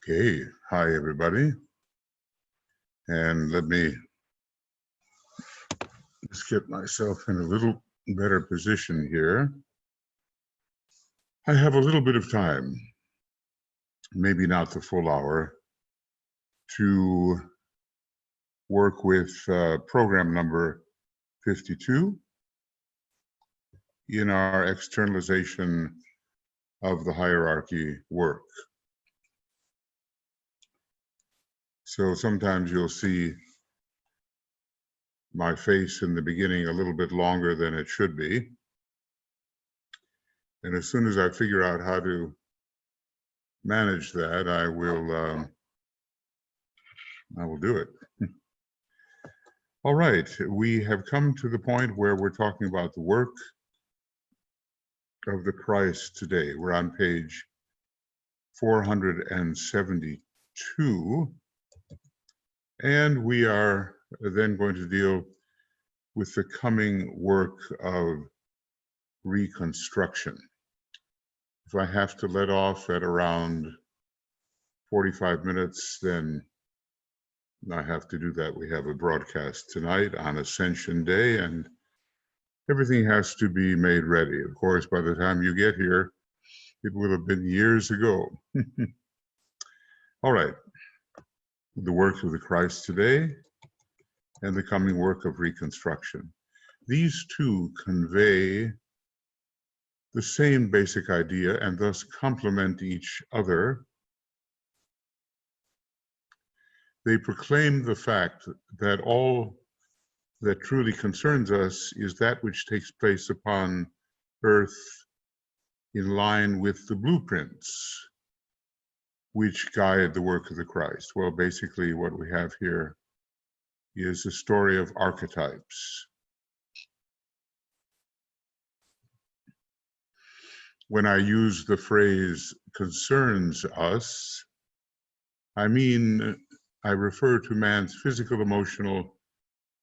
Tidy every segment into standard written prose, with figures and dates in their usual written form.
Okay, hi everybody, and let me just get myself in a little better position here. I have a little bit of time, maybe not the full hour, to work with program number 52 in our externalization of the hierarchy work. So sometimes you'll see my face in the beginning a little bit longer than it should be. And as soon as I figure out how to manage that, I will do it. All right, we have come to the point where we're talking about the work of the Christ today. We're on page 472, and we are then going to deal with the coming work of reconstruction. If I have to let off at around 45 minutes, then I have to do that. We have a broadcast tonight on Ascension Day, and everything has to be made ready. Of course, by the time you get here, it will have been years ago. All right, the work of the Christ today and the coming work of reconstruction. These two convey the same basic idea and thus complement each other. They proclaim the fact that all that truly concerns us is that which takes place upon earth in line with the blueprints which guide the work of the Christ. Well, basically what we have here is a story of archetypes. When I use the phrase concerns us, I refer to man's physical, emotional,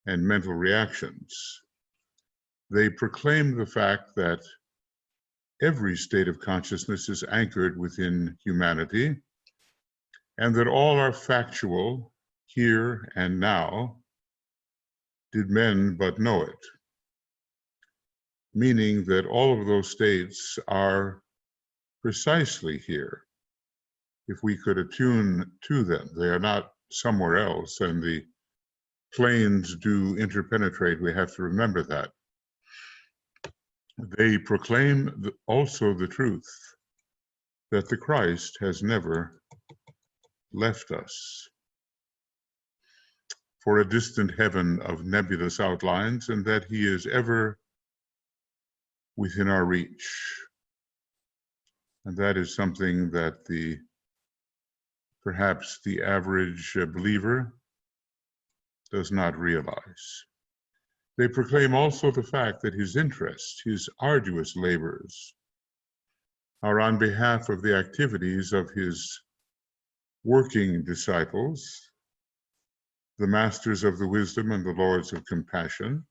and mental reactions. They proclaim the fact that every state of consciousness is anchored within humanity, and that all are factual here and now, did men but know it. Meaning that all of those states are precisely here. If we could attune to them, they are not somewhere else, and the planes do interpenetrate. We have to remember that. They proclaim also the truth that the Christ has never left us for a distant heaven of nebulous outlines, and that he is ever within our reach. And that is something that perhaps the average believer does not realize. They proclaim also the fact that his interests, his arduous labors, are on behalf of the activities of his working disciples, the masters of the wisdom and the lords of compassion,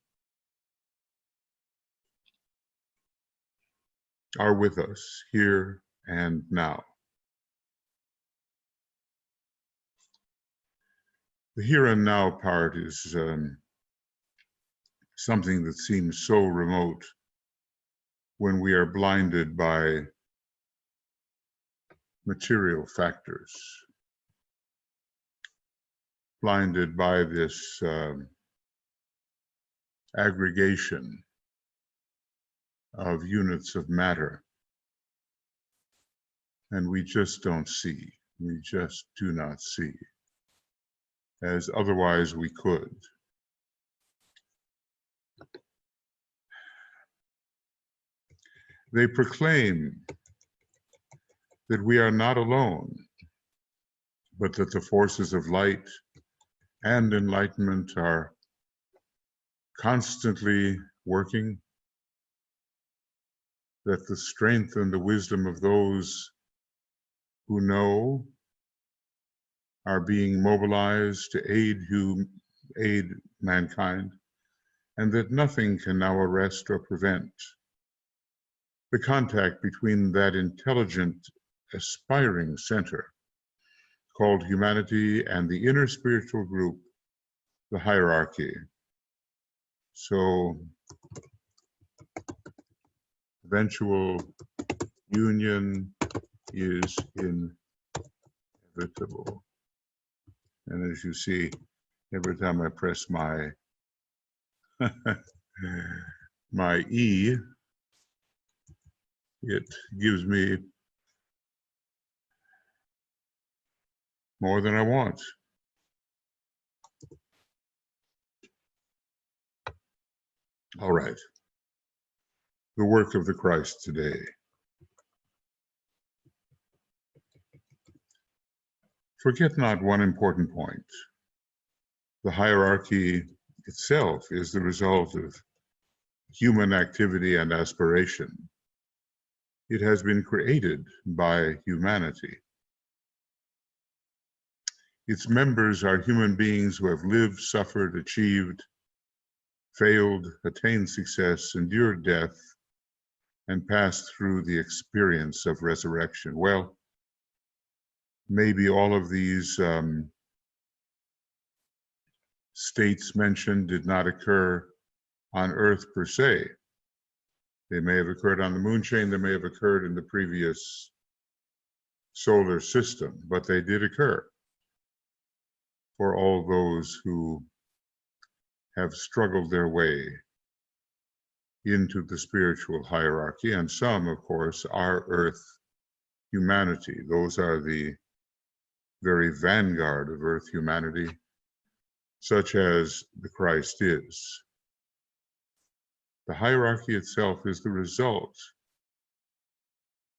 are with us here and now. The here and now part is something that seems so remote when we are blinded by material factors, blinded by this aggregation of units of matter, and we just don't see. We just do not see, as otherwise we could. They proclaim that we are not alone, but that the forces of light and enlightenment are constantly working, that the strength and the wisdom of those who know are being mobilized to aid mankind, and that nothing can now arrest or prevent the contact between that intelligent, aspiring center called humanity, and the inner spiritual group, the hierarchy. So eventual union is inevitable. And as you see, every time I press my my E, it gives me more than I want. All right. The work of the Christ today. Forget not one important point. The hierarchy itself is the result of human activity and aspiration. It has been created by humanity. Its members are human beings who have lived, suffered, achieved, failed, attained success, endured death, and passed through the experience of resurrection. Well, maybe all of these states mentioned did not occur on Earth per se. They may have occurred on the moon chain, they may have occurred in the previous solar system, but they did occur for all those who have struggled their way into the spiritual hierarchy, and some, of course, are Earth humanity. Those are the very vanguard of Earth humanity, such as the Christ is. The hierarchy itself is the result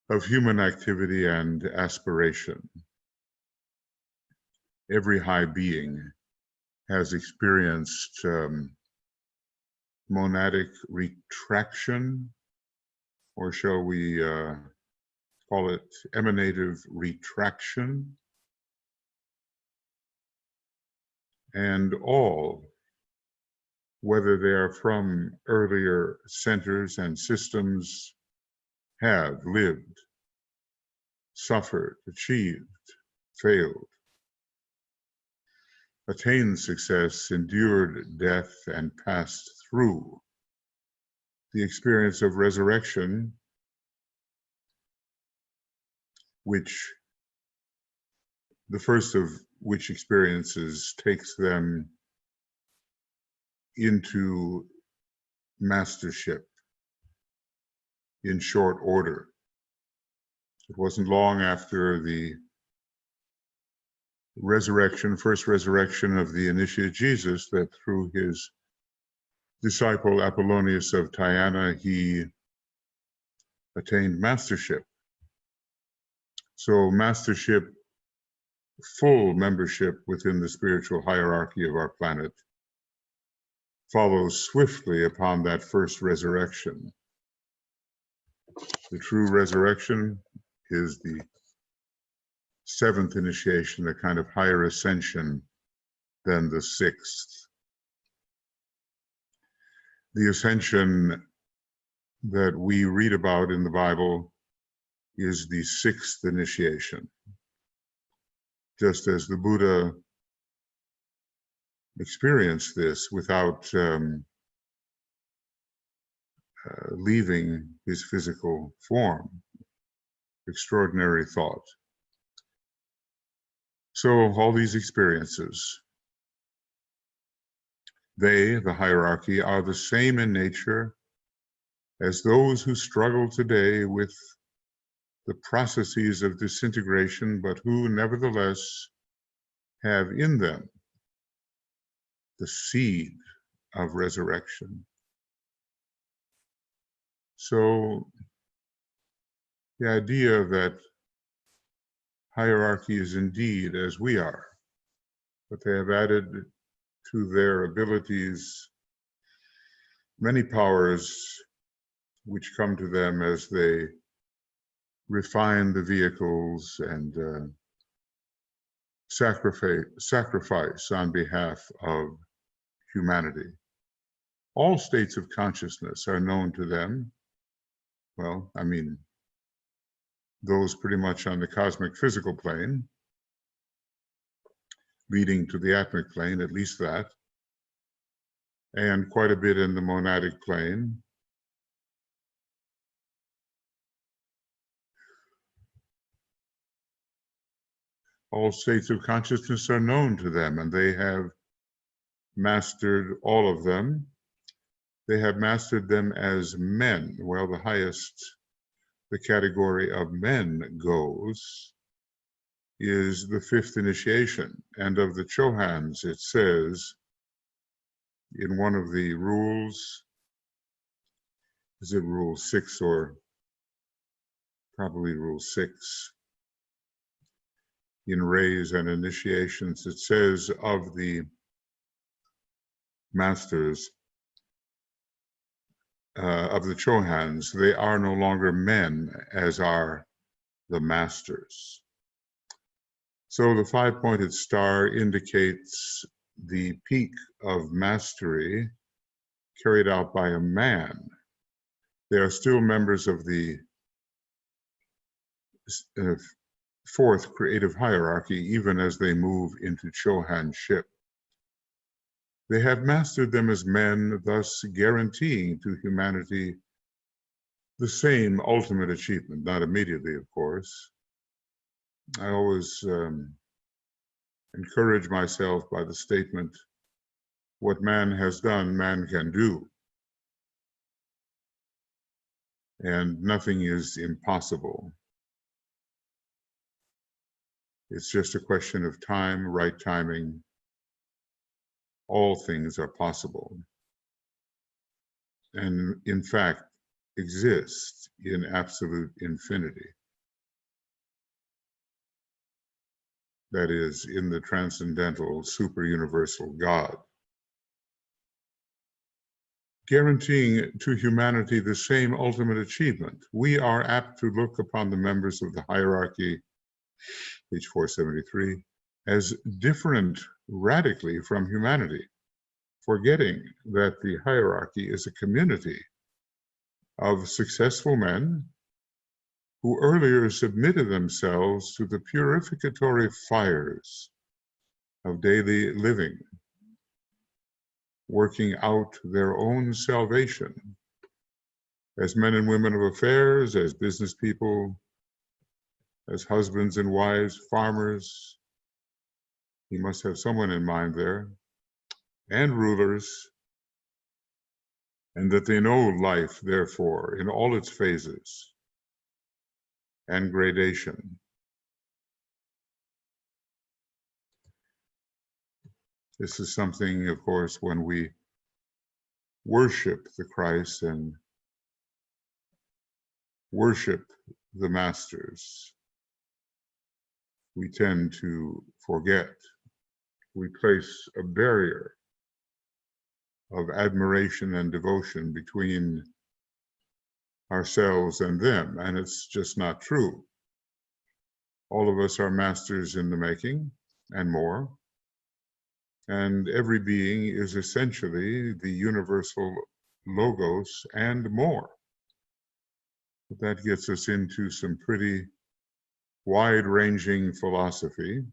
of human activity and aspiration. Every high being has experienced monadic retraction, or shall we call it emanative retraction, and all, whether they are from earlier centers and systems, have lived, suffered, achieved, failed, attained success, endured death, and passed through the experience of resurrection, which the first of which experiences takes them into mastership in short order. It wasn't long after the first resurrection of the initiate Jesus, that through his disciple Apollonius of Tyana, he attained mastership. So mastership, full membership within the spiritual hierarchy of our planet, follows swiftly upon that first resurrection. The true resurrection is the seventh initiation, a kind of higher ascension than the sixth. The ascension that we read about in the Bible is the sixth initiation. Just as the Buddha experienced this without leaving his physical form. Extraordinary thought. So all these experiences, they, the hierarchy, are the same in nature as those who struggle today with the processes of disintegration, but who nevertheless have in them the seed of resurrection. So the idea that hierarchy is indeed as we are, but they have added to their abilities many powers which come to them as they refine the vehicles and sacrifice on behalf of humanity. All states of consciousness are known to them. Well, I mean, those pretty much on the cosmic physical plane, leading to the atmic plane, at least that, and quite a bit in the monadic plane. All states of consciousness are known to them, and they have mastered all of them. They have mastered them as men. Well, the highest the category of men goes is the fifth initiation. And of the Chohans, it says in one of the rules, is it rule 6 or probably rule 6, in rays and initiations, it says of the masters, of the Chohans, they are no longer men as are the masters. So the five-pointed star indicates the peak of mastery carried out by a man. They are still members of the fourth creative hierarchy, even as they move into Chohanship. They have mastered them as men, thus guaranteeing to humanity the same ultimate achievement, not immediately, of course. I always encourage myself by the statement, what man has done, man can do. And nothing is impossible. It's just a question of time, right timing. All things are possible. And in fact, exist in absolute infinity. That is, in the transcendental, super-universal God. Guaranteeing to humanity the same ultimate achievement. We are apt to look upon the members of the hierarchy, page 473, as different radically from humanity, forgetting that the hierarchy is a community of successful men who earlier submitted themselves to the purificatory fires of daily living, working out their own salvation as men and women of affairs, as business people, as husbands and wives, farmers. He must have someone in mind there, and rulers, and that they know life, therefore, in all its phases and gradation. This is something, of course, when we worship the Christ and worship the masters, we tend to forget. We place a barrier of admiration and devotion between ourselves and them, and it's just not true. All of us are masters in the making and more, and every being is essentially the universal logos and more. But that gets us into some pretty wide-ranging philosophy,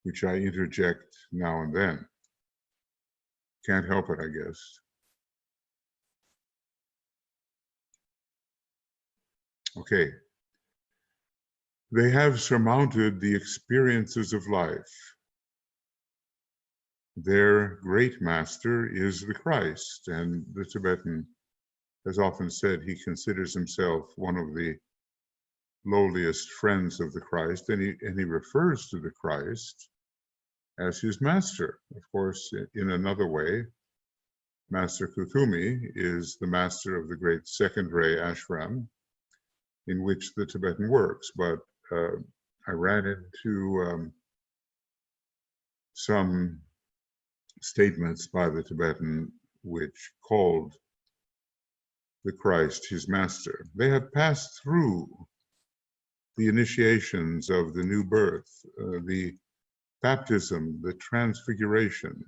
which I interject now and then. Can't help it, I guess. Okay. They have surmounted the experiences of life. Their great master is the Christ, and the Tibetan has often said he considers himself one of the lowliest friends of the Christ, and he refers to the Christ as his master. Of course, in another way, Master Kuthumi is the master of the great second ray ashram in which the Tibetan works. But I ran into some statements by the Tibetan which called the Christ his master. They have passed through the initiations of the new birth, the baptism, the transfiguration,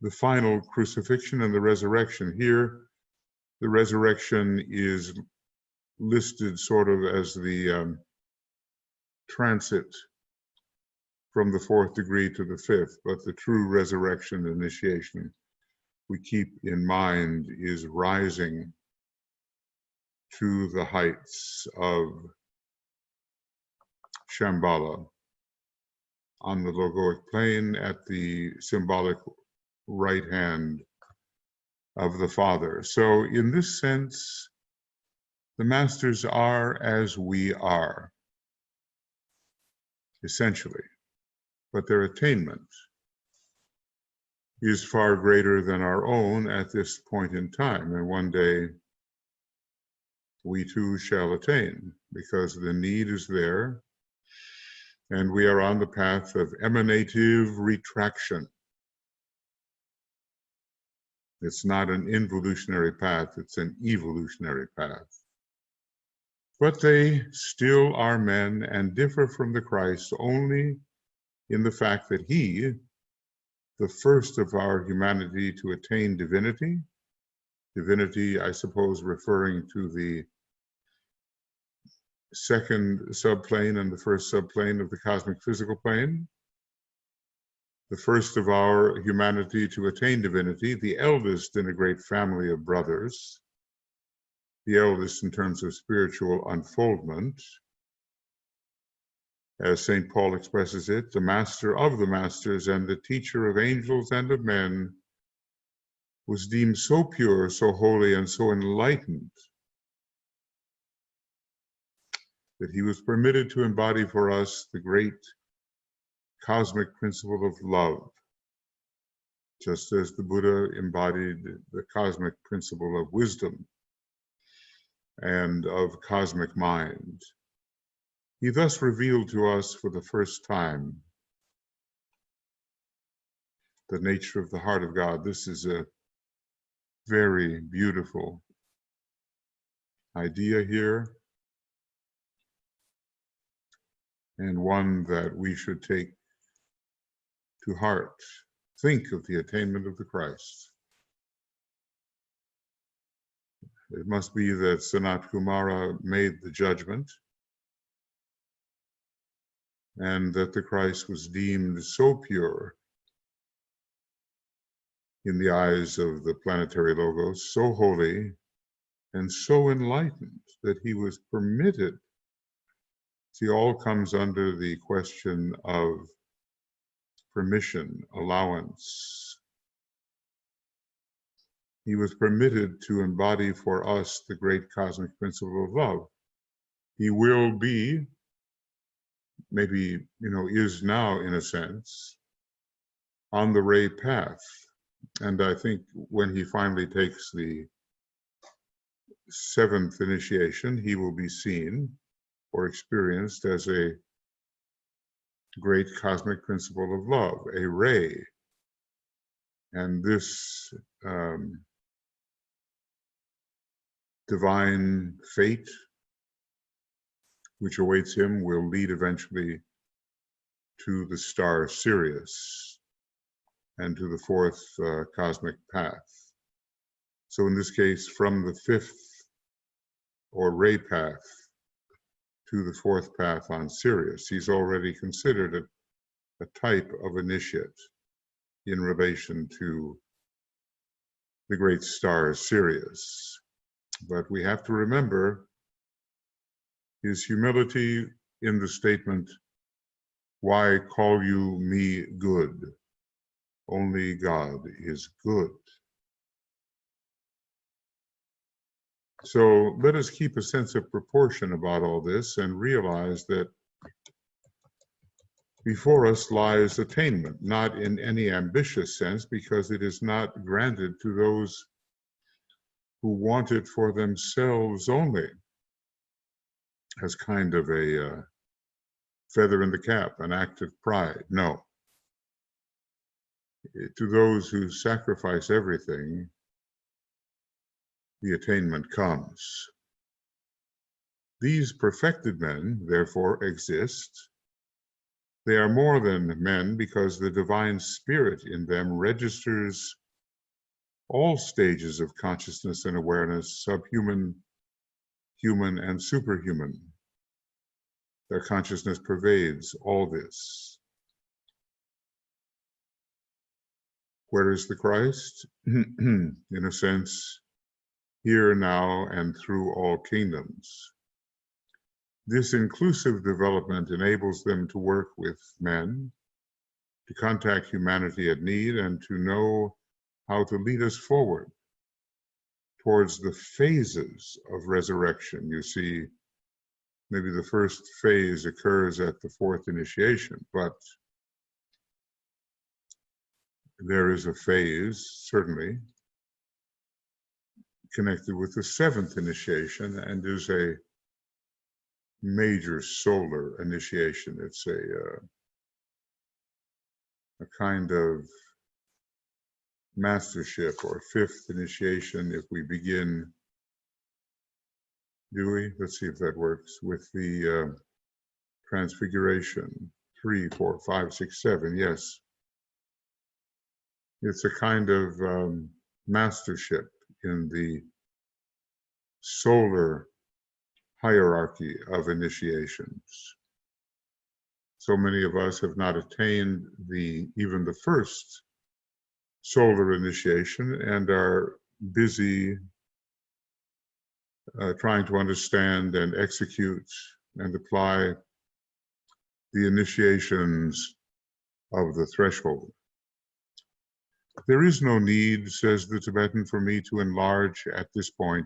the final crucifixion, and the resurrection. Here, the resurrection is listed sort of as the transit from the fourth degree to the fifth, but the true resurrection initiation we keep in mind is rising to the heights of Shambhala on the logoic plane at the symbolic right hand of the Father. So in this sense, the masters are as we are, essentially, but their attainment is far greater than our own at this point in time. And one day we too shall attain, because the need is there, and we are on the path of emanative retraction. It's not an involutionary path, it's an evolutionary path. But they still are men and differ from the Christ only in the fact that he, the first of our humanity to attain divinity, divinity, I suppose, referring to the second subplane and the first subplane of the cosmic physical plane, the first of our humanity to attain divinity, the eldest in a great family of brothers, the eldest in terms of spiritual unfoldment, as St. Paul expresses it, the master of the masters and the teacher of angels and of men, was deemed so pure, so holy, and so enlightened that he was permitted to embody for us the great cosmic principle of love, just as the Buddha embodied the cosmic principle of wisdom and of cosmic mind. He thus revealed to us for the first time the nature of the heart of God. This is a very beautiful idea here, and one that we should take to heart. Think of the attainment of the Christ. It must be that Sanat Kumara made the judgment, and that the Christ was deemed so pure in the eyes of the planetary logos, so holy and so enlightened that he was permitted. See, all comes under the question of permission, allowance. He was permitted to embody for us the great cosmic principle of love. He will be, maybe, is now in a sense, on the ray path. And I think when he finally takes the seventh initiation, he will be seen or experienced as a great cosmic principle of love, a ray. And this divine fate which awaits him will lead eventually to the star Sirius and to the fourth cosmic path. So in this case, from the fifth or ray path to the fourth path on Sirius, he's already considered a type of initiate in relation to the great star Sirius. But we have to remember his humility in the statement, "Why call you me good? Only God is good." So let us keep a sense of proportion about all this and realize that before us lies attainment, not in any ambitious sense, because it is not granted to those who want it for themselves only, as kind of a feather in the cap, an act of pride. No. To those who sacrifice everything, the attainment comes. These perfected men, therefore, exist. They are more than men because the divine spirit in them registers all stages of consciousness and awareness, subhuman, human, and superhuman. Their consciousness pervades all this. Where is the Christ? In a sense, here, now, and through all kingdoms. This inclusive development enables them to work with men, to contact humanity at need, and to know how to lead us forward towards the phases of resurrection. You see, maybe the first phase occurs at the fourth initiation, but there is a phase, certainly, connected with the seventh initiation, and is a major solar initiation. It's a kind of mastership or fifth initiation if we begin, do we? Let's see if that works, with the transfiguration, 3, 4, 5, 6, 7, yes. It's a kind of mastership in the solar hierarchy of initiations. So many of us have not attained even the first solar initiation and are busy trying to understand and execute and apply the initiations of the threshold. There is no need, says the Tibetan, for me to enlarge at this point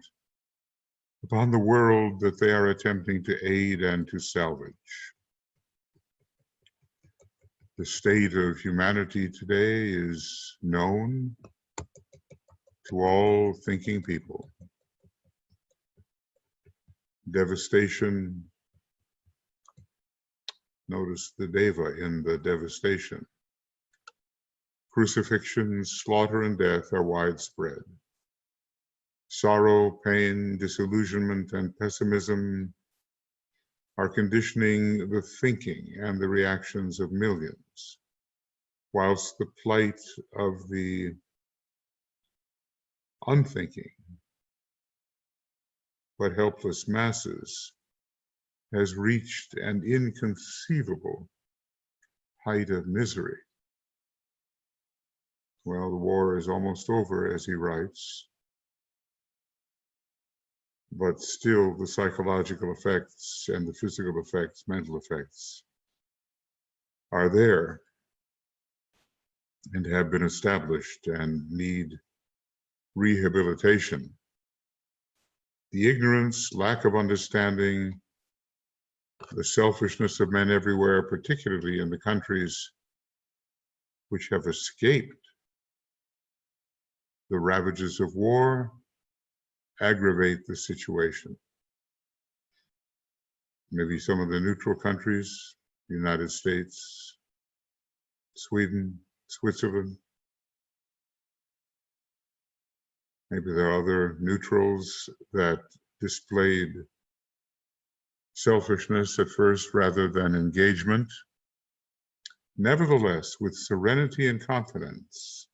upon the world that they are attempting to aid and to salvage. The state of humanity today is known to all thinking people. Devastation, notice the deva in the devastation. Crucifixion, slaughter, and death are widespread. Sorrow, pain, disillusionment, and pessimism are conditioning the thinking and the reactions of millions, whilst the plight of the unthinking but helpless masses has reached an inconceivable height of misery. Well, the war is almost over, as he writes, but still the psychological effects and the physical effects, mental effects, are there and have been established and need rehabilitation. The ignorance, lack of understanding, the selfishness of men everywhere, particularly in the countries which have escaped the ravages of war, aggravate the situation. Maybe some of the neutral countries, the United States, Sweden, Switzerland. Maybe there are other neutrals that displayed selfishness at first rather than engagement. Nevertheless, with serenity and confidence,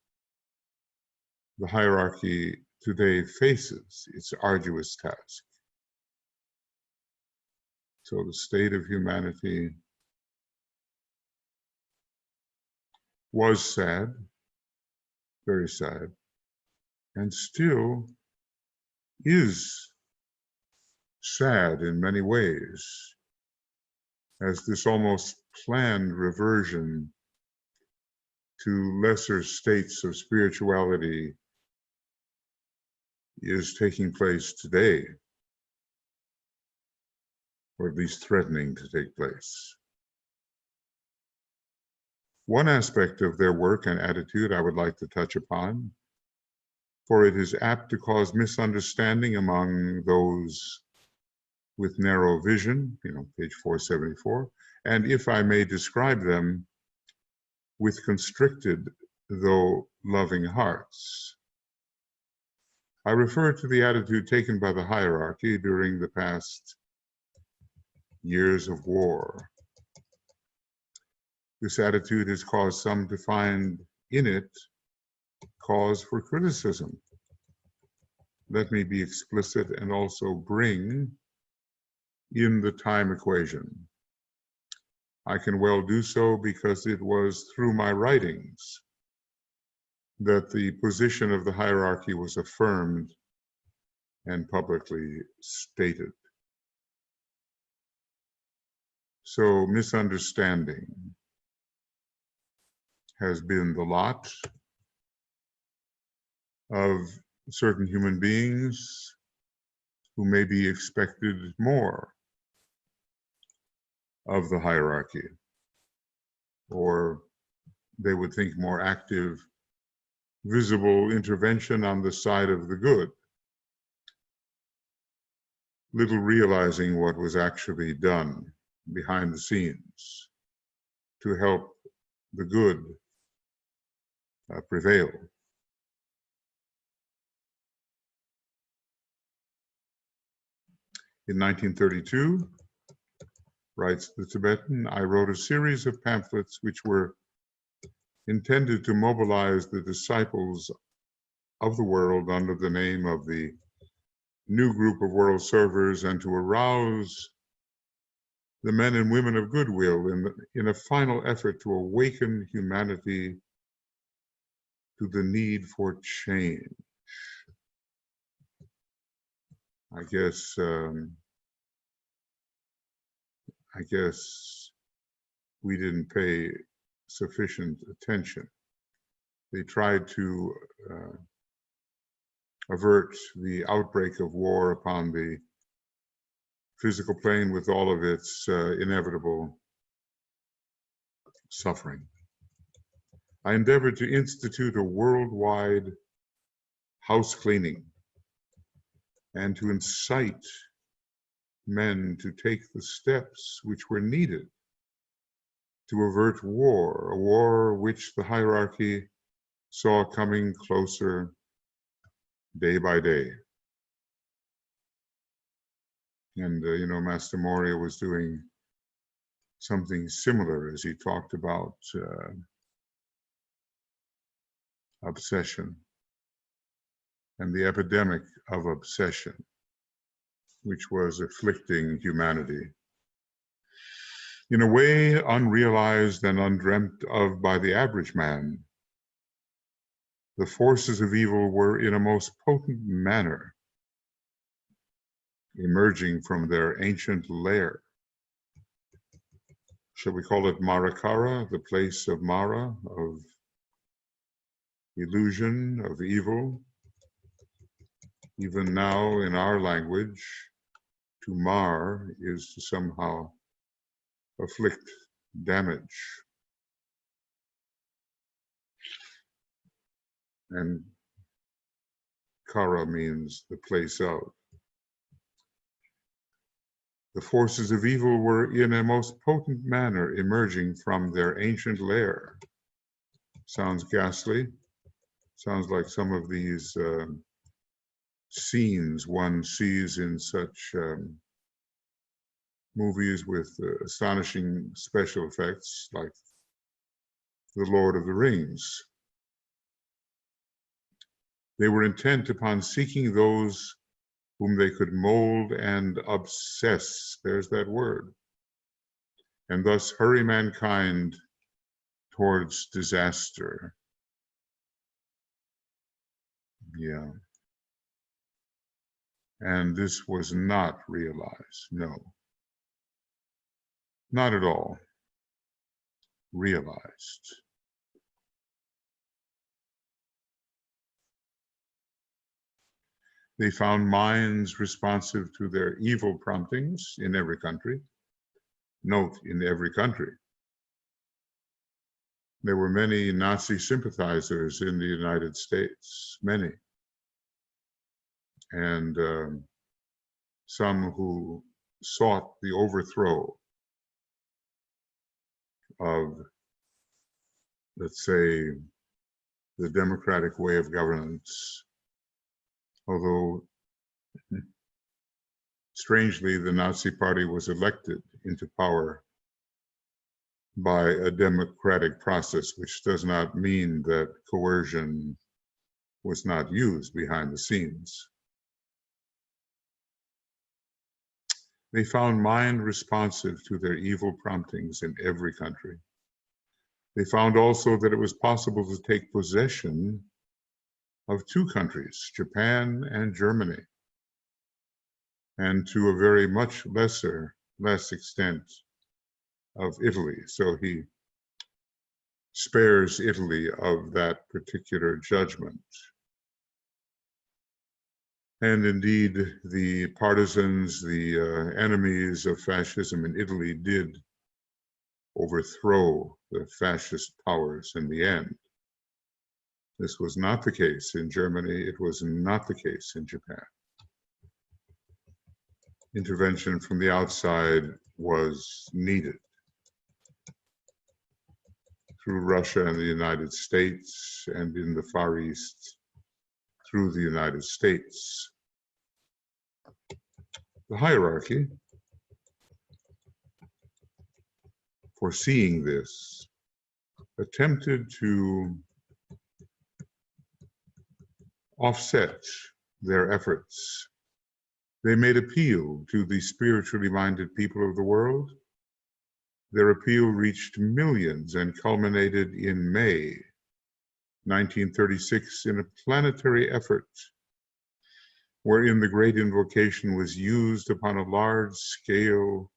the hierarchy today faces its arduous task. So the state of humanity was sad, very sad, and still is sad in many ways, as this almost planned reversion to lesser states of spirituality is taking place today, or at least threatening to take place. One aspect of their work and attitude I would like to touch upon, for it is apt to cause misunderstanding among those with narrow vision, page 474, and if I may describe them, with constricted though loving hearts. I refer to the attitude taken by the hierarchy during the past years of war. This attitude has caused some to find in it cause for criticism. Let me be explicit and also bring in the time equation. I can well do so because it was through my writings that the position of the hierarchy was affirmed and publicly stated. So misunderstanding has been the lot of certain human beings who maybe expected more of the hierarchy, or they would think more active, visible intervention on the side of the good, little realizing what was actually done behind the scenes to help the good prevail. In 1932, writes the Tibetan, I wrote a series of pamphlets which were intended to mobilize the disciples of the world under the name of the new group of world servers and to arouse the men and women of goodwill in a final effort to awaken humanity to the need for change. I guess we didn't pay sufficient attention. They tried to avert the outbreak of war upon the physical plane with all of its inevitable suffering. I endeavored to institute a worldwide house cleaning and to incite men to take the steps which were needed to avert war, a war which the hierarchy saw coming closer day by day. And, Master Moria was doing something similar as he talked about obsession and the epidemic of obsession, which was afflicting humanity in a way unrealized and undreamt of by the average man. The forces of evil were in a most potent manner emerging from their ancient lair. Shall we call it Marakara, the place of Mara, of illusion, of evil? Even now in our language, to mar is to somehow afflict damage. And Kara means the place of. The forces of evil were in a most potent manner emerging from their ancient lair. Sounds ghastly. Sounds like some of these scenes one sees in such movies with astonishing special effects like The Lord of the Rings. They were intent upon seeking those whom they could mold and obsess, there's that word, and thus hurry mankind towards disaster. Yeah. And this was not realized, no. Not at all realized. They found minds responsive to their evil promptings in every country. Note, in every country. There were many Nazi sympathizers in the United States, many. And some who sought the overthrow of, let's say, the democratic way of governance. Although, strangely, the Nazi Party was elected into power by a democratic process, which does not mean that coercion was not used behind the scenes. They found mind responsive to their evil promptings in every country. They found also that it was possible to take possession of two countries, Japan and Germany, and to a very much less extent of Italy. So he spares Italy of that particular judgment. And indeed, the partisans, the enemies of fascism in Italy did overthrow the fascist powers in the end. This was not the case in Germany. It was not the case in Japan. Intervention from the outside was needed through Russia and the United States, and in the Far East through the United States. The hierarchy, foreseeing this, attempted to offset their efforts. They made appeal to the spiritually minded people of the world. Their appeal reached millions and culminated in May 1936 in a planetary effort wherein the great invocation was used upon a large scale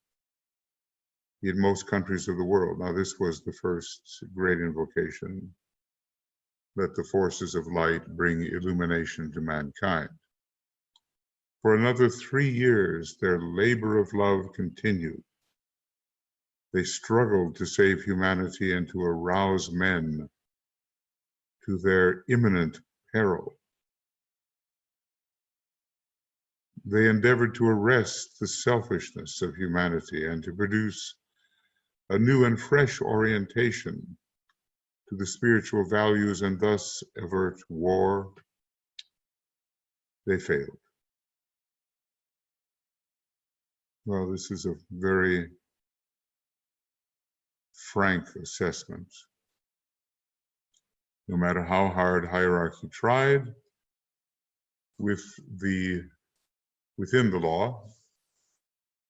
in most countries of the world. Now, this was the first great invocation. Let the forces of light bring illumination to mankind. For another 3 years, their labor of love continued. They struggled to save humanity and to arouse men to their imminent peril. They endeavored to arrest the selfishness of humanity and to produce a new and fresh orientation to the spiritual values and thus avert war. They failed. Well, this is a very frank assessment. No matter how hard hierarchy tried, within the law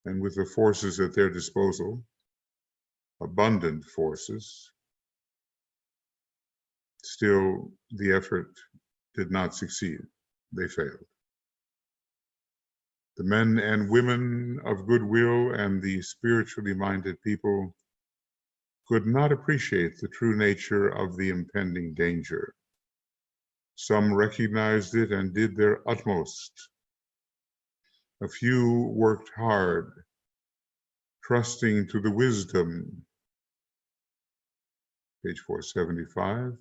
and with the forces at their disposal, abundant forces, still the effort did not succeed. They failed. The men and women of goodwill and the spiritually minded people could not appreciate the true nature of the impending danger. Some recognized it and did their utmost. A few worked hard, trusting to the wisdom, page 475,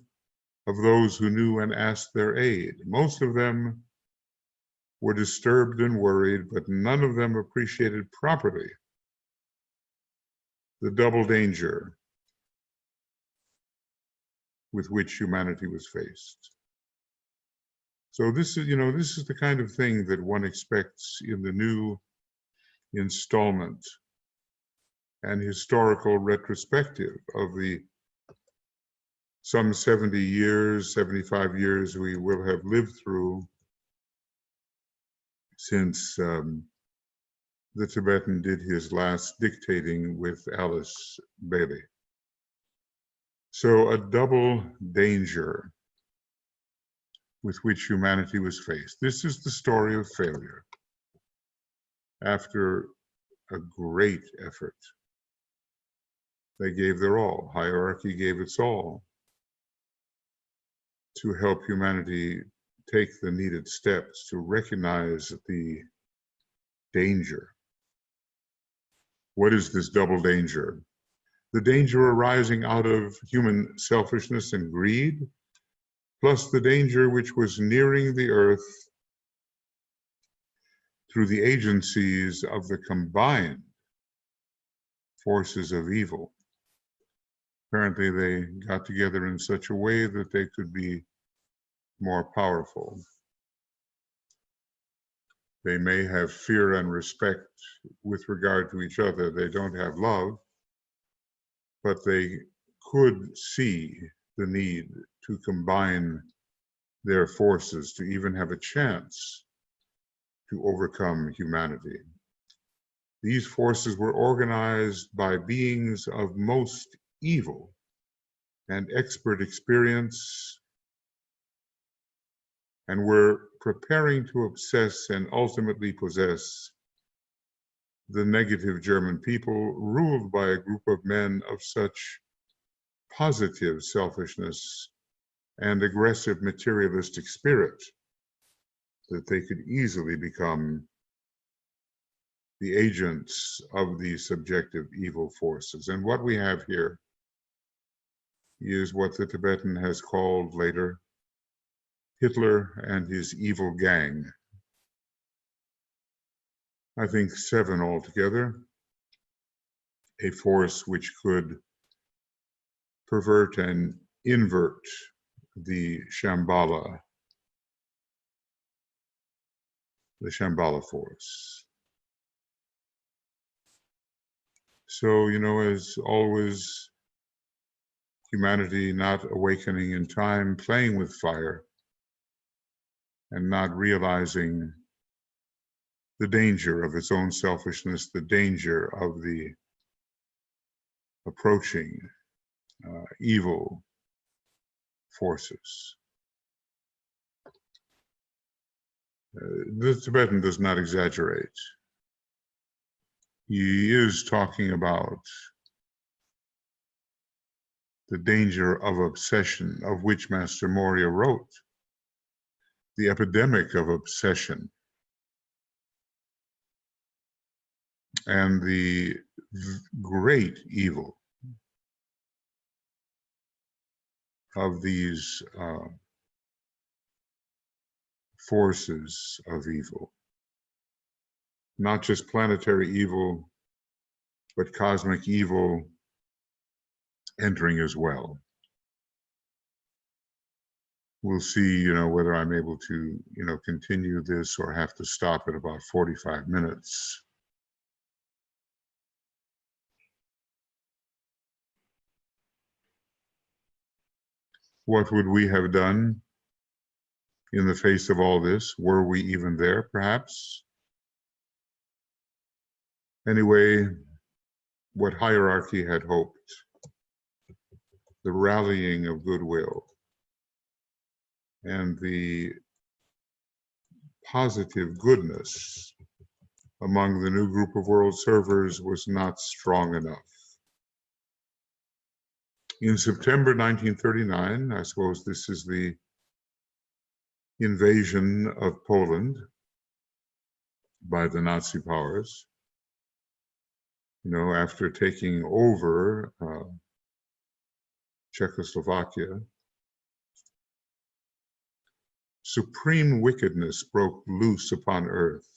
of those who knew and asked their aid. Most of them were disturbed and worried, but none of them appreciated properly the double danger with which humanity was faced. So this is the kind of thing that one expects in the new installment and historical retrospective of the some 70 years, 75 years we will have lived through since the Tibetan did his last dictating with Alice Bailey. So a double danger with which humanity was faced. This is the story of failure. After a great effort, they gave their all. Hierarchy gave its all to help humanity take the needed steps to recognize the danger. What is this double danger? The danger arising out of human selfishness and greed, plus the danger which was nearing the earth through the agencies of the combined forces of evil. Apparently they got together in such a way that they could be more powerful. They may have fear and respect with regard to each other. They don't have love, but they could see the need to combine their forces to even have a chance to overcome humanity. These forces were organized by beings of most evil and expert experience and were preparing to obsess and ultimately possess the negative German people, ruled by a group of men of such positive selfishness and aggressive materialistic spirit that they could easily become the agents of these subjective evil forces. And what we have here is what the Tibetan has called later Hitler and his evil gang. I think 7 altogether, a force which could pervert and invert the Shambhala force. So, as always, humanity not awakening in time, playing with fire, and not realizing the danger of its own selfishness, the danger of the approaching evil forces. The Tibetan does not exaggerate. He is talking about the danger of obsession, of which Master Morya wrote, the epidemic of obsession, and the great evil of these forces of evil. Not just planetary evil, but cosmic evil entering as well. We'll see, whether I'm able to, continue this or have to stop at about 45 minutes. What would we have done in the face of all this? Were we even there, perhaps? Anyway, what hierarchy had hoped, the rallying of goodwill and the positive goodness among the new group of world servers was not strong enough. In September 1939, I suppose this is the invasion of Poland by the Nazi powers, after taking over Czechoslovakia, supreme wickedness broke loose upon earth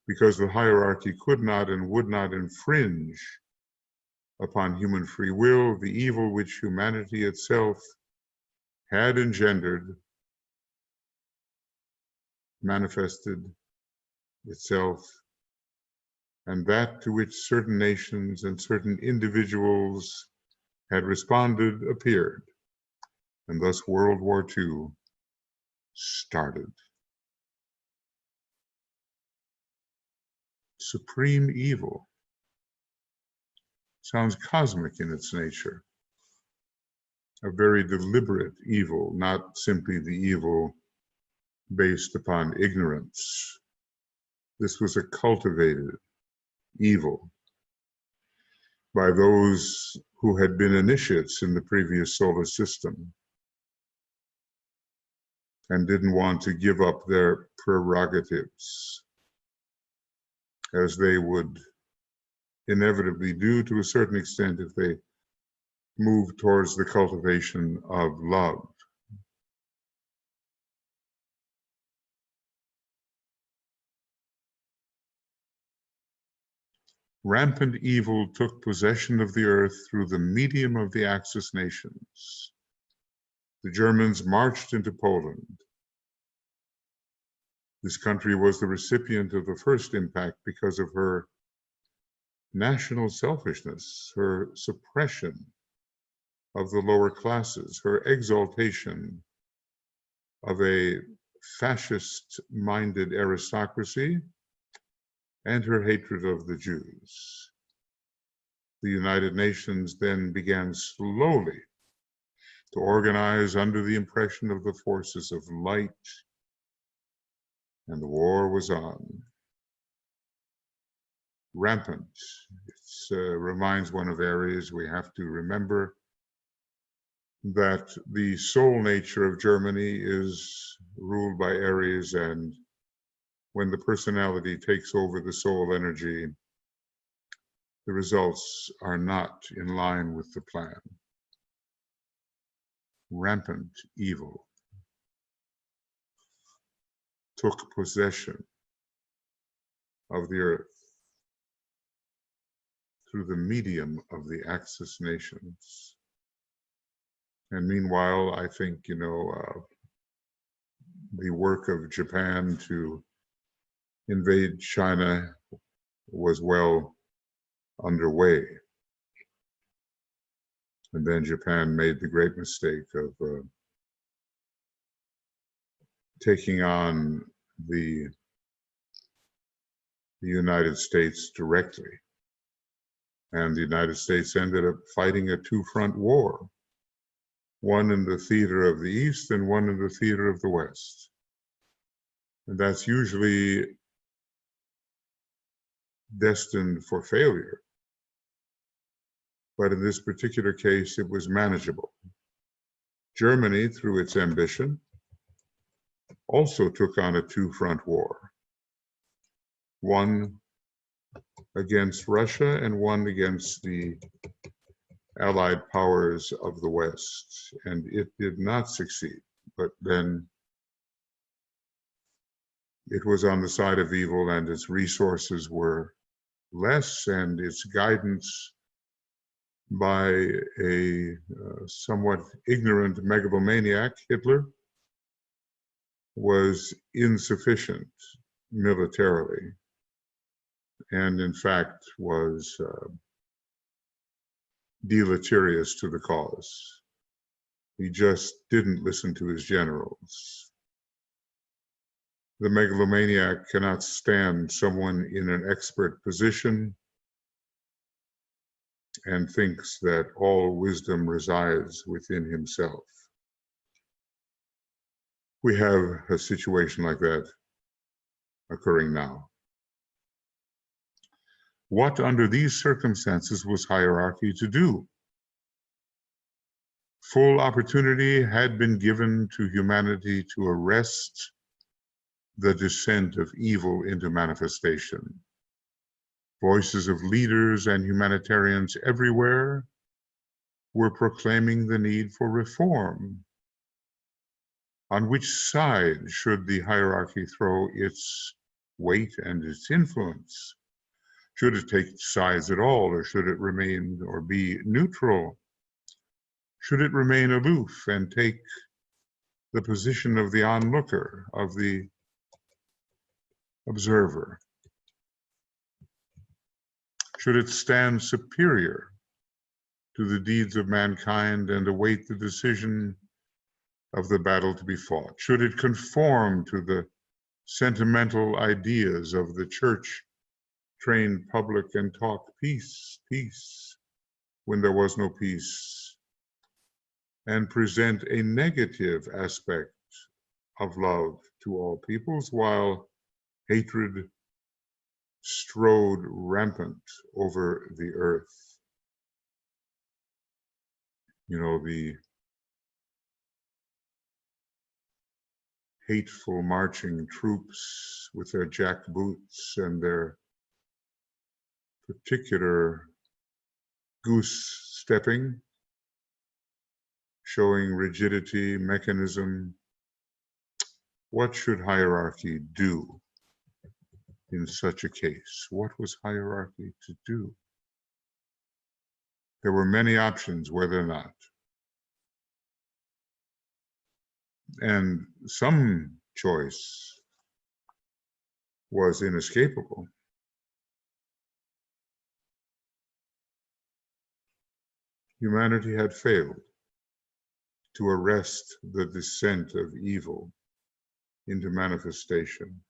because the hierarchy could not and would not infringe upon human free will. The evil which humanity itself had engendered manifested itself, and that to which certain nations and certain individuals had responded appeared, and thus World War II started. Supreme evil sounds cosmic in its nature, a very deliberate evil, not simply the evil based upon ignorance. This was a cultivated evil by those who had been initiates in the previous solar system and didn't want to give up their prerogatives, as they would inevitably do to a certain extent if they moved towards the cultivation of love. Rampant evil took possession of the earth through the medium of the Axis nations. The Germans marched into Poland. This country was the recipient of the first impact because of her national selfishness, her suppression of the lower classes, her exaltation of a fascist-minded aristocracy, and her hatred of the Jews. The United Nations then began slowly to organize under the impression of the forces of light, and the war was on. Rampant. It reminds one of areas we have to remember that the soul nature of Germany is ruled by Aries, and when the personality takes over the soul energy, the results are not in line with the plan. Rampant evil took possession of the earth through the medium of the Axis nations. And meanwhile, I think, the work of Japan to invade China was well underway. And then Japan made the great mistake of taking on the United States directly. And the United States ended up fighting a two-front war, one in the theater of the East and one in the theater of the West. And that's usually destined for failure. But in this particular case, it was manageable. Germany, through its ambition, also took on a two-front war, one against Russia and one against the Allied powers of the West, and it did not succeed. But then it was on the side of evil, and its resources were less, and its guidance by a somewhat ignorant megalomaniac, Hitler, was insufficient militarily, and in fact was deleterious to the cause. He just didn't listen to his generals. The megalomaniac cannot stand someone in an expert position and thinks that all wisdom resides within himself. We have a situation like that occurring now. What under these circumstances was hierarchy to do? Full opportunity had been given to humanity to arrest the descent of evil into manifestation. Voices of leaders and humanitarians everywhere were proclaiming the need for reform. On which side should the hierarchy throw its weight and its influence? Should it take sides at all, or should it remain or be neutral? Should it remain aloof and take the position of the onlooker, of the observer? Should it stand superior to the deeds of mankind and await the decision of the battle to be fought? Should it conform to the sentimental ideas of the church-trained public and talk peace, peace, when there was no peace, and present a negative aspect of love to all peoples, while hatred strode rampant over the earth? The hateful marching troops with their jackboots and their particular goose stepping, showing rigidity, mechanism. What should hierarchy do in such a case? What was hierarchy to do? There were many options, were there not? And some choice was inescapable. Humanity had failed to arrest the descent of evil into manifestation.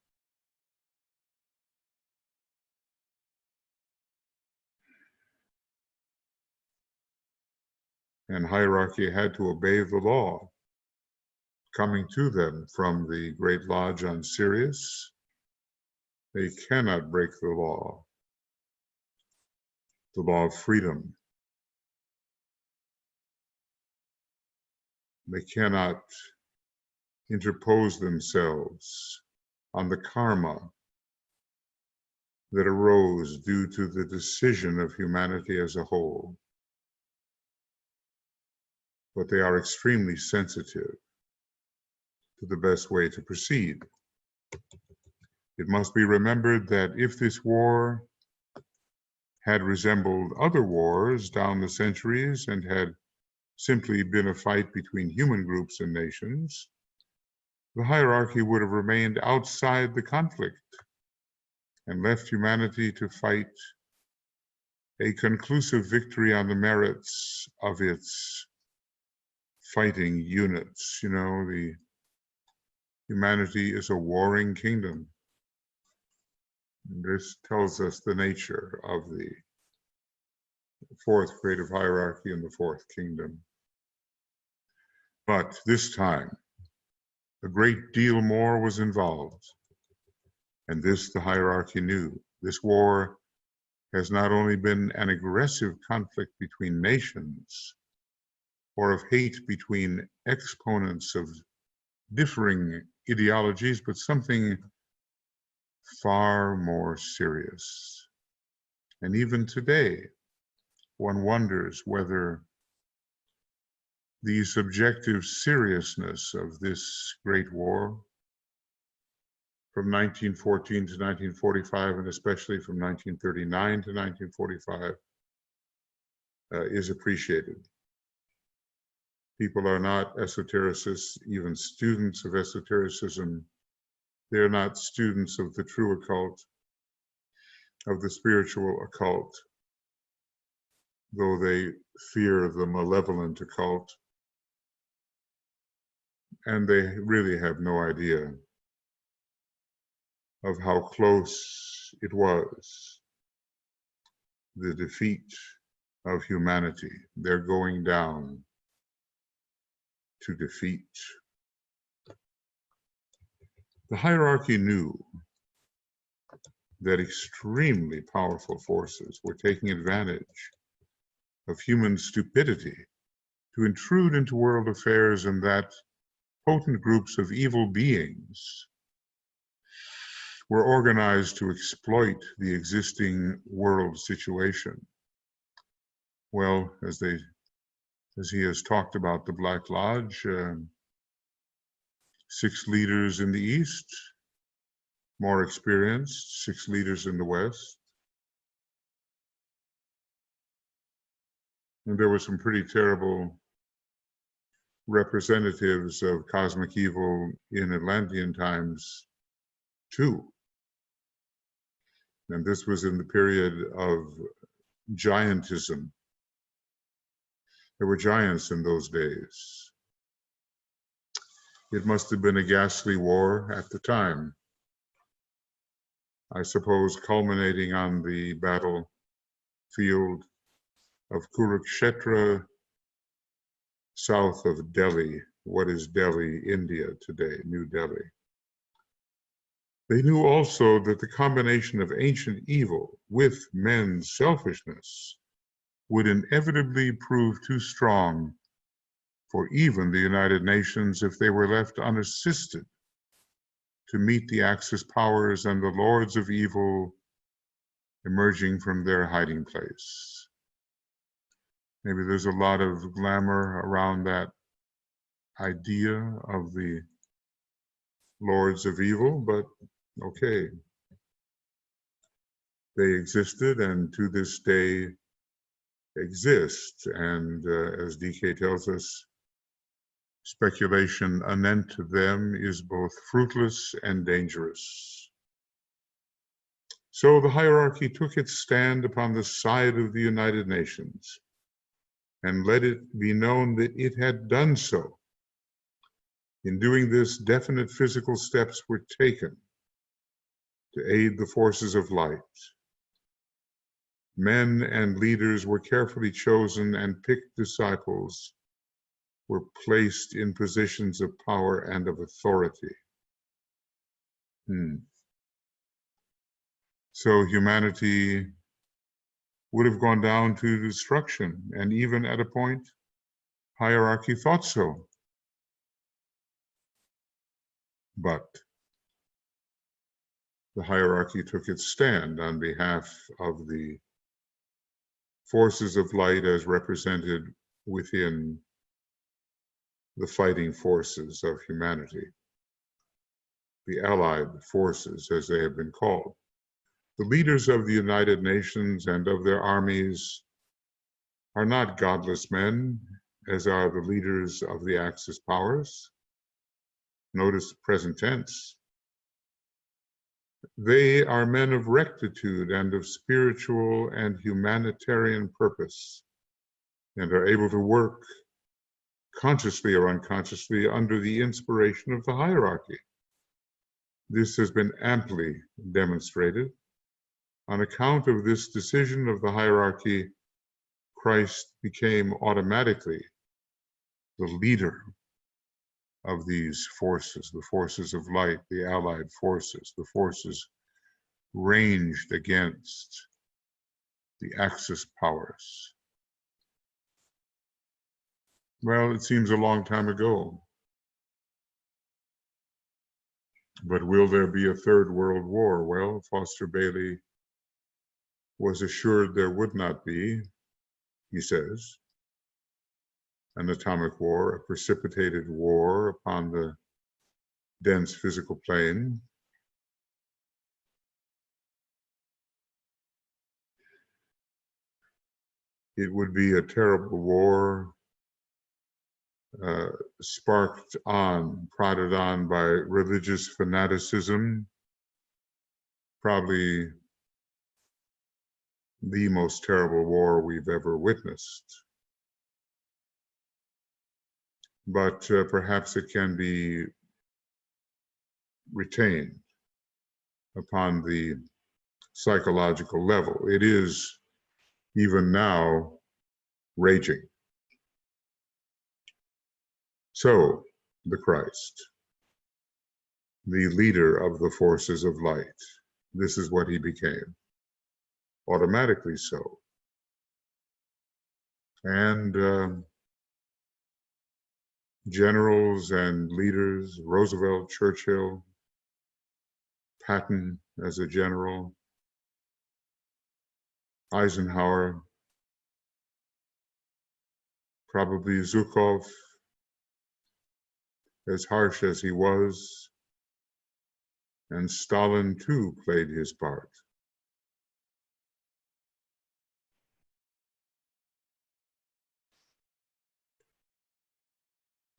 and hierarchy had to obey the law coming to them from the Great Lodge on Sirius. They cannot break the law of freedom. They cannot interpose themselves on the karma that arose due to the decision of humanity as a whole. But they are extremely sensitive to the best way to proceed. It must be remembered that if this war had resembled other wars down the centuries and had simply been a fight between human groups and nations, the hierarchy would have remained outside the conflict and left humanity to fight a conclusive victory on the merits of its fighting units. You know, the humanity is a warring kingdom. And this tells us the nature of the fourth creative hierarchy in the fourth kingdom. But this time, a great deal more was involved. And this the hierarchy knew. This war has not only been an aggressive conflict between nations, or of hate between exponents of differing ideologies, but something far more serious. And even today, one wonders whether the subjective seriousness of this great war from 1914 to 1945, and especially from 1939 to 1945, is appreciated. People are not esotericists, even students of esotericism. They're not students of the true occult, of the spiritual occult, though they fear the malevolent occult, and they really have no idea of how close it was, the defeat of humanity. They're going down to defeat. The hierarchy knew that extremely powerful forces were taking advantage of human stupidity to intrude into world affairs, and that potent groups of evil beings were organized to exploit the existing world situation. Well, as he has talked about the Black Lodge, 6 leaders in the East, more experienced, 6 leaders in the West. And there were some pretty terrible representatives of cosmic evil in Atlantean times too. And this was in the period of giantism. There were giants in those days. It must have been a ghastly war at the time. I suppose culminating on the battlefield of Kurukshetra, south of Delhi, what is Delhi, India today, New Delhi. They knew also that the combination of ancient evil with men's selfishness would inevitably prove too strong for even the United Nations if they were left unassisted to meet the Axis powers and the lords of evil emerging from their hiding place. Maybe there's a lot of glamour around that idea of the lords of evil, but okay. They existed and to this day exist. And as DK tells us, speculation anent them is both fruitless and dangerous. So the hierarchy took its stand upon the side of the United Nations and let it be known that it had done so. In doing this, definite physical steps were taken to aid the forces of light. Men and leaders were carefully chosen, and picked disciples were placed in positions of power and of authority. So humanity would have gone down to destruction, and even at a point, hierarchy thought so. But the hierarchy took its stand on behalf of the forces of light as represented within the fighting forces of humanity, the allied forces as they have been called. The leaders of the United Nations and of their armies are not godless men, as are the leaders of the Axis powers. Notice the present tense. They are men of rectitude and of spiritual and humanitarian purpose, and are able to work consciously or unconsciously under the inspiration of the hierarchy. This has been amply demonstrated. On account of this decision of the hierarchy, Christ became automatically the leader of these forces, the forces of light, the allied forces, the forces ranged against the Axis powers. Well, it seems a long time ago. But will there be a third world war? Well, Foster Bailey was assured there would not be, he says. An atomic war, a precipitated war upon the dense physical plane. It would be a terrible war, sparked on, prodded on by religious fanaticism, probably the most terrible war we've ever witnessed. But perhaps it can be retained upon the psychological level. It is even now raging. So, the Christ, the leader of the forces of light, this is what he became, automatically so. And generals and leaders, Roosevelt, Churchill, Patton as a general, Eisenhower, probably Zhukov, as harsh as he was, and Stalin too played his part.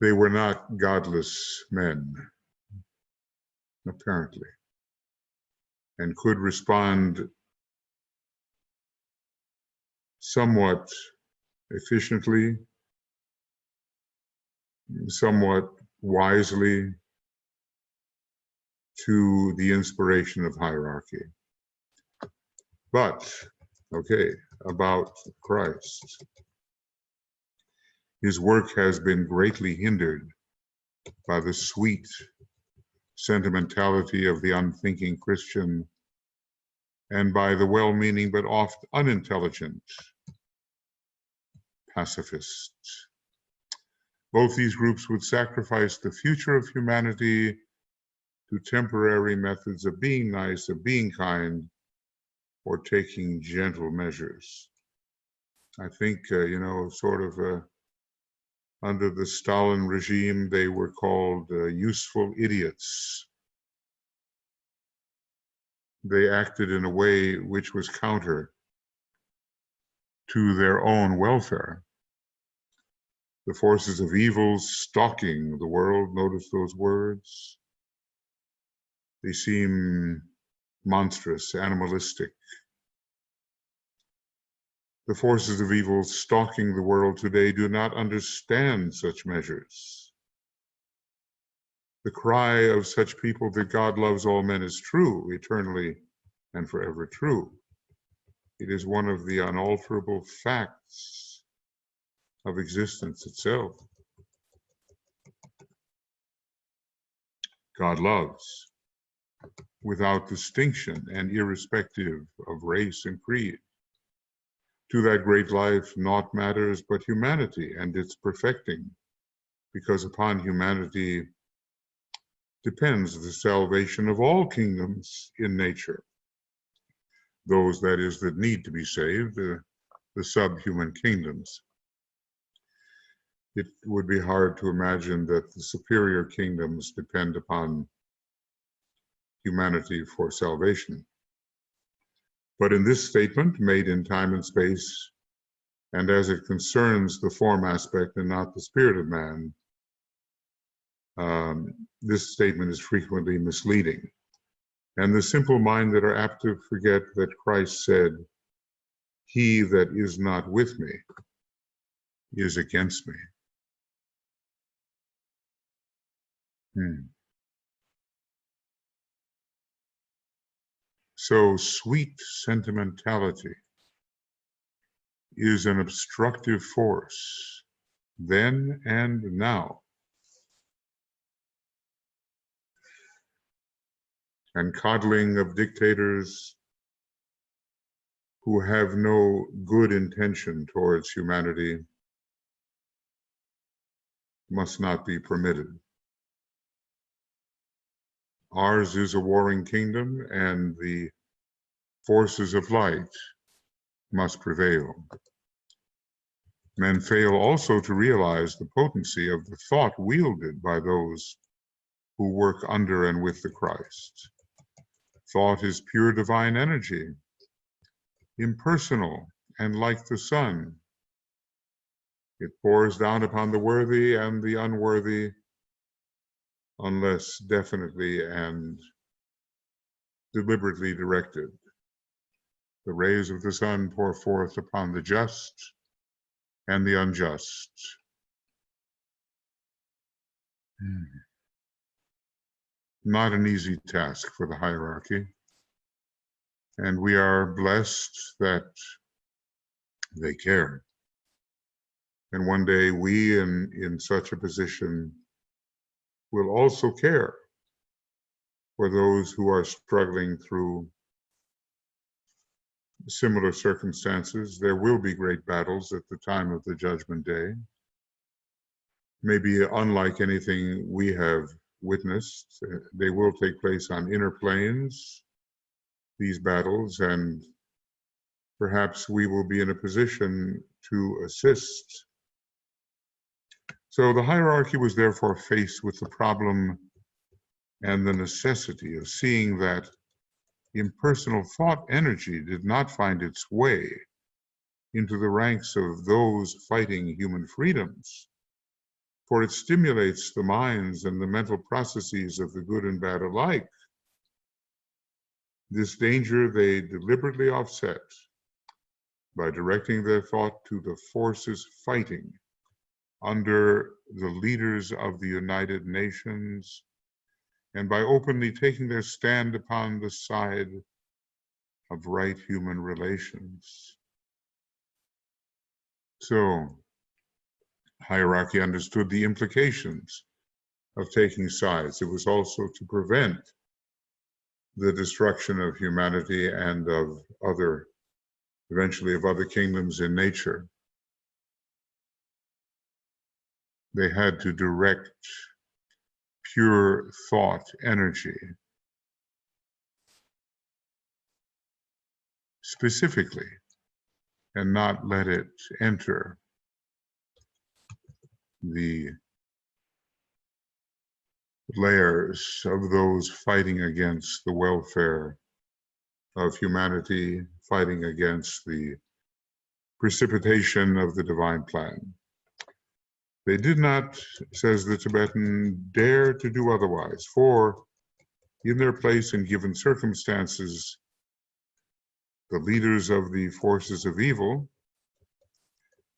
They were not godless men, apparently, and could respond somewhat efficiently, somewhat wisely to the inspiration of hierarchy. But, okay, about Christ. His work has been greatly hindered by the sweet sentimentality of the unthinking Christian and by the well-meaning but oft unintelligent pacifists. Both these groups would sacrifice the future of humanity to temporary methods of being nice, of being kind, or taking gentle measures. I think, sort of under the Stalin regime, they were called useful idiots. They acted in a way which was counter to their own welfare. The forces of evil stalking the world, notice those words. They seem monstrous, animalistic. The forces of evil stalking the world today do not understand such measures. The cry of such people that God loves all men is true, eternally and forever true. It is one of the unalterable facts of existence itself. God loves without distinction and irrespective of race and creed. To that great life, naught matters but humanity and its perfecting, because upon humanity depends the salvation of all kingdoms in nature. Those, that is, that need to be saved, the subhuman kingdoms. It would be hard to imagine that the superior kingdoms depend upon humanity for salvation. But in this statement, made in time and space, and as it concerns the form aspect and not the spirit of man, this statement is frequently misleading. And the simple minded are apt to forget that Christ said, "He that is not with me is against me." So sweet sentimentality is an obstructive force then and now. And coddling of dictators who have no good intention towards humanity must not be permitted. Ours is a warring kingdom, and the forces of light must prevail. Men fail also to realize the potency of the thought wielded by those who work under and with the Christ. Thought is pure divine energy, impersonal and like the sun. It pours down upon the worthy and the unworthy, unless definitely and deliberately directed. The rays of the sun pour forth upon the just and the unjust. Not an easy task for the hierarchy, and we are blessed that they care. And one day we in such a position will also care for those who are struggling through similar circumstances. There will be great battles at the time of the judgment day, maybe unlike anything we have witnessed. They will take place on inner planes, these battles, and perhaps we will be in a position to assist. So the hierarchy was therefore faced with the problem and the necessity of seeing that impersonal thought energy did not find its way into the ranks of those fighting human freedoms, for it stimulates the minds and the mental processes of the good and bad alike. This danger they deliberately offset by directing their thought to the forces fighting under the leaders of the United Nations, and by openly taking their stand upon the side of right human relations. So, hierarchy understood the implications of taking sides. It was also to prevent the destruction of humanity and of eventually of other kingdoms in nature. They had to direct pure thought energy specifically and not let it enter the layers of those fighting against the welfare of humanity, fighting against the precipitation of the divine plan. They did not, says the Tibetan, dare to do otherwise, for in their place and given circumstances, the leaders of the forces of evil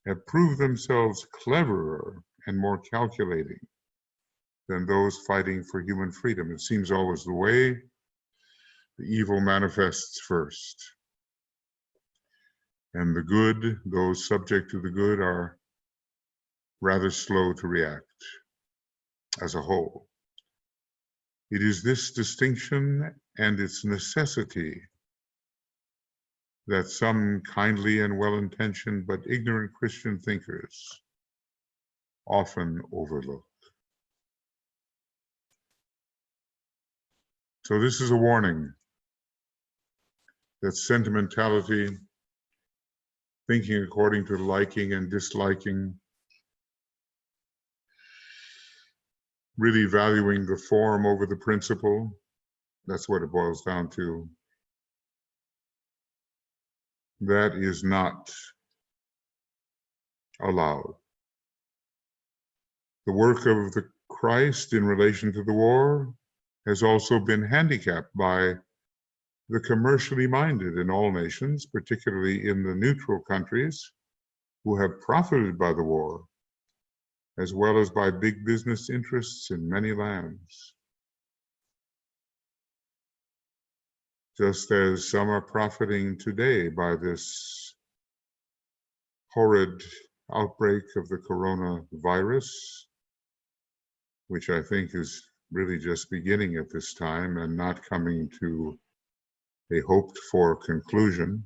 have proved themselves cleverer and more calculating than those fighting for human freedom. It seems always the way the evil manifests first. And the good, those subject to the good, are rather slow to react as a whole. It is this distinction and its necessity that some kindly and well-intentioned but ignorant Christian thinkers often overlook. So this is a warning that sentimentality, thinking according to liking and disliking, really valuing the form over the principle, that's what it boils down to. That is not allowed. The work of the Christ in relation to the war has also been handicapped by the commercially minded in all nations, particularly in the neutral countries, who have profited by the war, as well as by big business interests in many lands. Just as some are profiting today by this horrid outbreak of the coronavirus, which I think is really just beginning at this time and not coming to a hoped-for conclusion.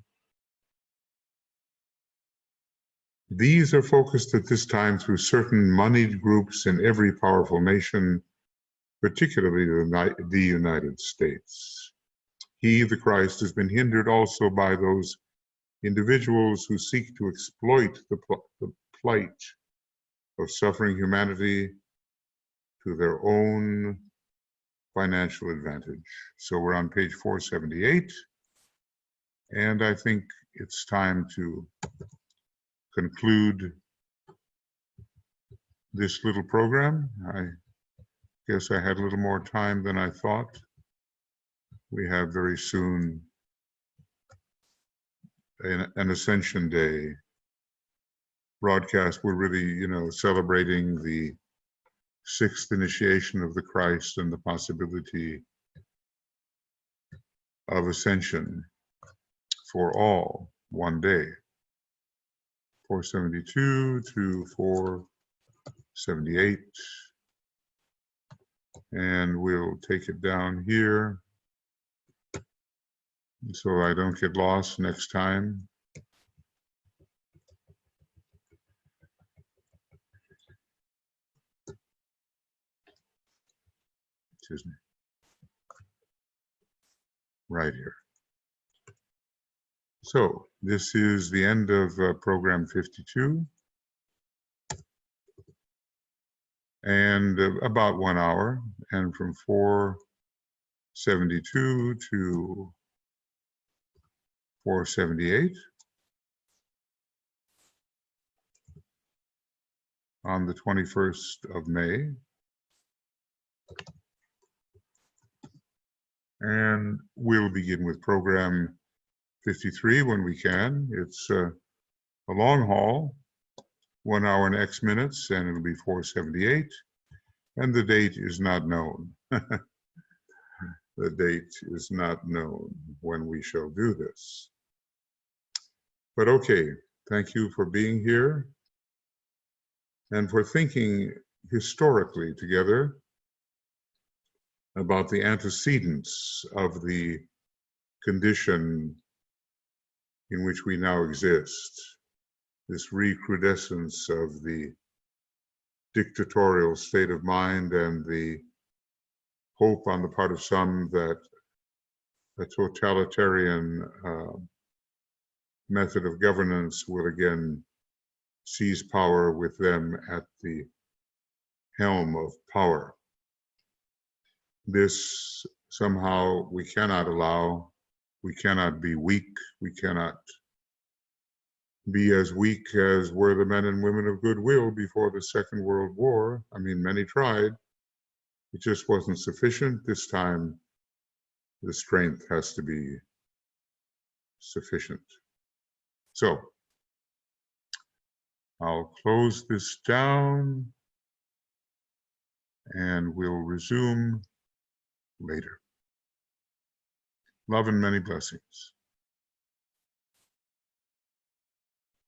These are focused at this time through certain moneyed groups in every powerful nation, particularly the United States. He, the Christ, has been hindered also by those individuals who seek to exploit the plight of suffering humanity to their own financial advantage. So we're on page 478, and I think it's time to conclude this little program. I guess I had a little more time than I thought. We have very soon an Ascension Day broadcast. We're really, celebrating the 6th initiation of the Christ and the possibility of ascension for all one day. 472 to 478. And we'll take it down here so I don't get lost next time. Excuse me. Right here. So this is the end of program 52. And about 1 hour, and from 472 to 478 on the 21st of May. And we'll begin with program 53 when we can. It's a long haul, 1 hour and X minutes, and it'll be 478. And the date is not known. The date is not known when we shall do this. But okay, thank you for being here and for thinking historically together about the antecedents of the condition in which we now exist, this recrudescence of the dictatorial state of mind and the hope on the part of some that a totalitarian method of governance will again seize power with them at the helm of power. This somehow we cannot allow. We cannot be weak. We cannot be as weak as were the men and women of goodwill before the Second World War. I mean, many tried. It just wasn't sufficient. This time, the strength has to be sufficient. So, I'll close this down and we'll resume later. Love and many blessings.